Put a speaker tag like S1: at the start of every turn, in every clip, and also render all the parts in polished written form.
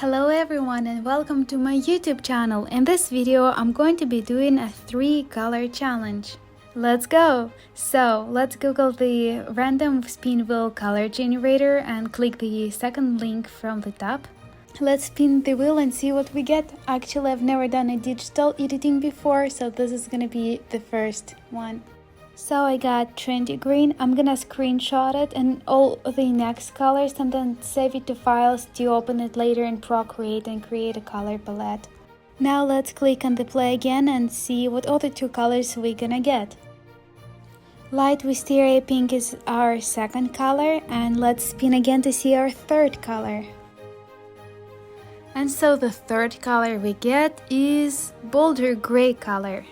S1: Hello everyone and welcome to my YouTube channel. In this video I'm going to be doing a 3-color challenge. Let's go! So let's Google the random spin wheel color generator and click the second link from the top. Let's spin the wheel and see what we get. Actually, I've never done a digital editing before, so this is gonna be the first one. So I got trendy green. I'm gonna screenshot it and all the next colors and then save it to files to open it later in Procreate and create a color palette. Now let's click on the play again and see what other 2 colors we're gonna get. Light wisteria pink is our second color, and let's spin again to see our third color. And so the third color we get is bolder gray color.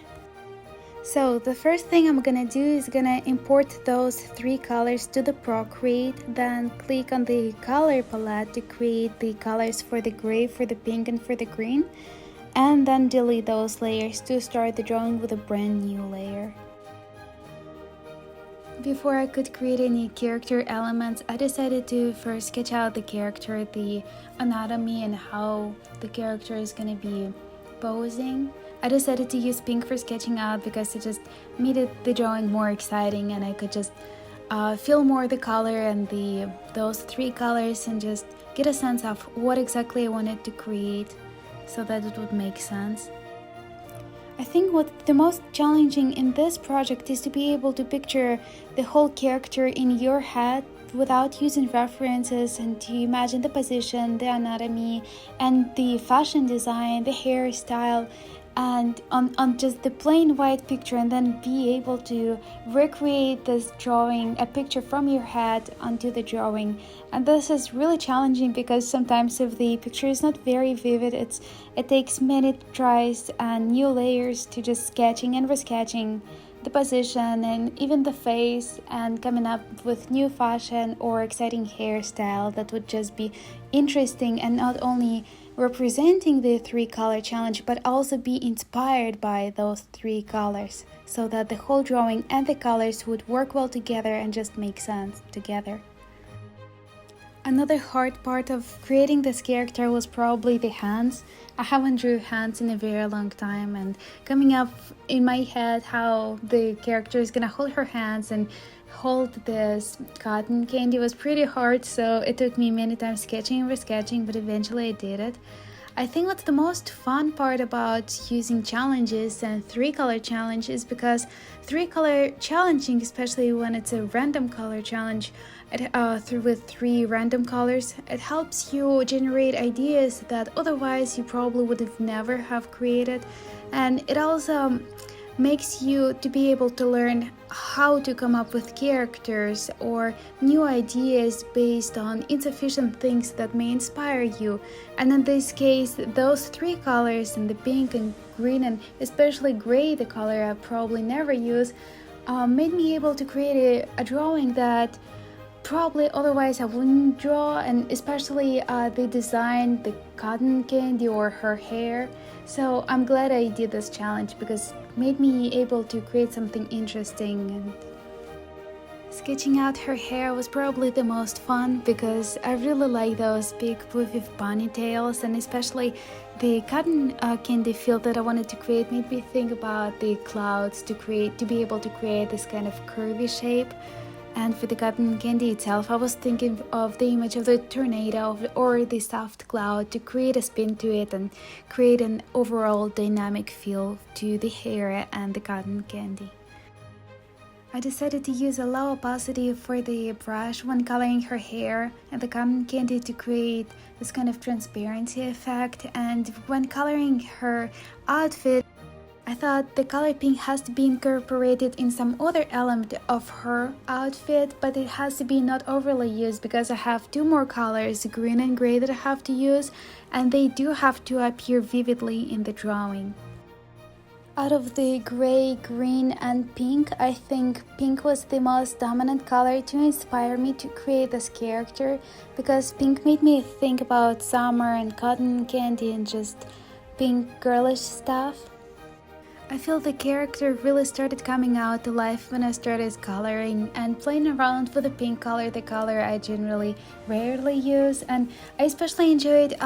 S1: So the first thing I'm gonna do is gonna import those 3 colors to the Procreate, then click on the color palette to create the colors for the gray, for the pink, and for the green, and then delete those layers to start the drawing with a brand new layer. Before I could create any character elements, I decided to first sketch out the character, the anatomy, and how the character is gonna be posing. I decided to use pink for sketching out because it just made the drawing more exciting, and I could just feel more the color and those 3 colors and just get a sense of what exactly I wanted to create so that it would make sense. I think what's the most challenging in this project is to be able to picture the whole character in your head without using references, and to imagine the position, the anatomy, and the fashion design, the hairstyle, and on just the plain white picture, and then be able to recreate this drawing, a picture from your head onto the drawing. And this is really challenging because sometimes if the picture is not very vivid, it takes many tries and new layers to just sketching and resketching the position and even the face, and coming up with new fashion or exciting hairstyle that would just be interesting and not only representing the 3-color challenge but also be inspired by those 3 colors, so that the whole drawing and the colors would work well together and just make sense together. Another hard part of creating this character was probably the hands. I haven't drew hands in a very long time, and coming up in my head how the character is gonna hold her hands and hold this cotton candy was pretty hard, so it took me many times sketching and resketching, but eventually I did it. I think what's the most fun part about using challenges and 3-color challenge is because 3-color challenging, especially when it's a random color challenge with 3 random colors, it helps you generate ideas that otherwise you probably would have never have created, and it also makes you to be able to learn how to come up with characters or new ideas based on insufficient things that may inspire you. And in this case, those 3 colors, and the pink and green and especially gray, the color I probably never use, made me able to create a drawing that probably otherwise I wouldn't draw, and especially the design, the cotton candy or her hair. So I'm glad I did this challenge because it made me able to create something interesting. And sketching out her hair was probably the most fun because I really like those big poofy ponytails, and especially the cotton candy field that I wanted to create made me think about the clouds to be able to create this kind of curvy shape. And for the cotton candy itself, I was thinking of the image of the tornado or the soft cloud to create a spin to it and create an overall dynamic feel to the hair and the cotton candy. I decided to use a low opacity for the brush when coloring her hair and the cotton candy to create this kind of transparency effect, and when coloring her outfit, I thought the color pink has to be incorporated in some other element of her outfit, but it has to be not overly used because I have 2 more colors, green and gray, that I have to use, and they do have to appear vividly in the drawing. Out of the gray, green, and pink, I think pink was the most dominant color to inspire me to create this character, because pink made me think about summer and cotton candy and just pink girlish stuff. I feel the character really started coming out to life when I started coloring and playing around with the pink color, the color I generally rarely use. And I especially enjoyed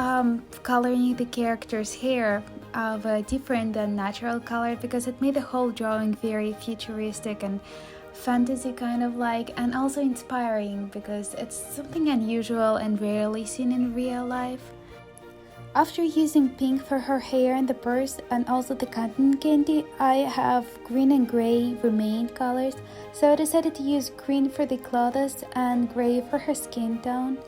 S1: coloring the character's hair of a different than natural color, because it made the whole drawing very futuristic and fantasy kind of like, and also inspiring because it's something unusual and rarely seen in real life. After using pink for her hair and the purse and also the cotton candy, I have green and gray remained colors, so I decided to use green for the clothes and gray for her skin tone.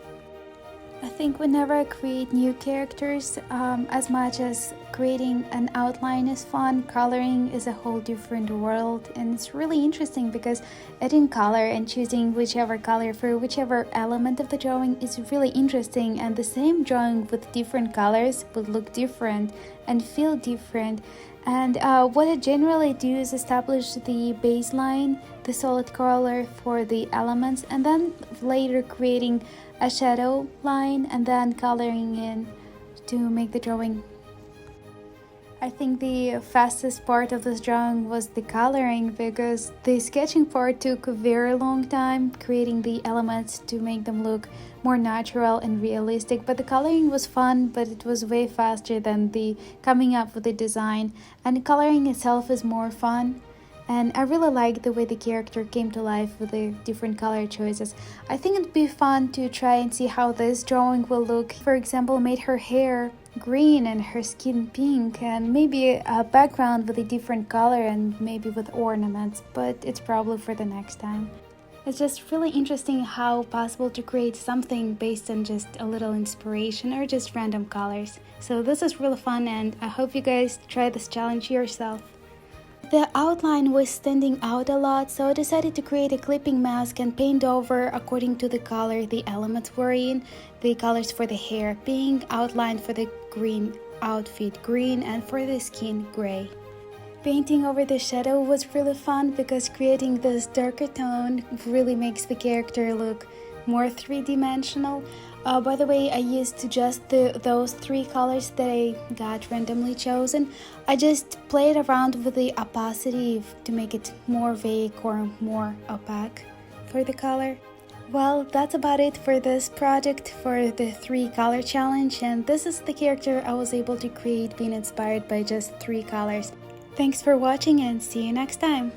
S1: I think whenever I create new characters, as much as creating an outline is fun, coloring is a whole different world, and it's really interesting because adding color and choosing whichever color for whichever element of the drawing is really interesting, and the same drawing with different colors would look different and feel different. And what I generally do is establish the baseline, the solid color for the elements, and then later creating a shadow line and then coloring in to make the drawing. I think the fastest part of this drawing was the coloring, because the sketching part took a very long time, creating the elements to make them look more natural and realistic, but the coloring was fun, but it was way faster than the coming up with the design, and coloring itself is more fun. And I really like the way the character came to life with the different color choices. I think it'd be fun to try and see how this drawing will look. For example, made her hair green and her skin pink, and maybe a background with a different color and maybe with ornaments, but it's probably for the next time. It's just really interesting how possible to create something based on just a little inspiration or just random colors. So this is really fun, and I hope you guys try this challenge yourself. The outline was standing out a lot, so I decided to create a clipping mask and paint over according to the color the elements were in. The colors for the hair pink, outline for the green outfit green, and for the skin gray. Painting over the shadow was really fun because creating this darker tone really makes the character look more three-dimensional. By the way, I used just those three colors that I got randomly chosen. I just played around with the opacity to make it more vague or more opaque for the color. Well, that's about it for this project for the 3-color challenge, and this is the character I was able to create being inspired by just 3 colors. Thanks for watching and see you next time!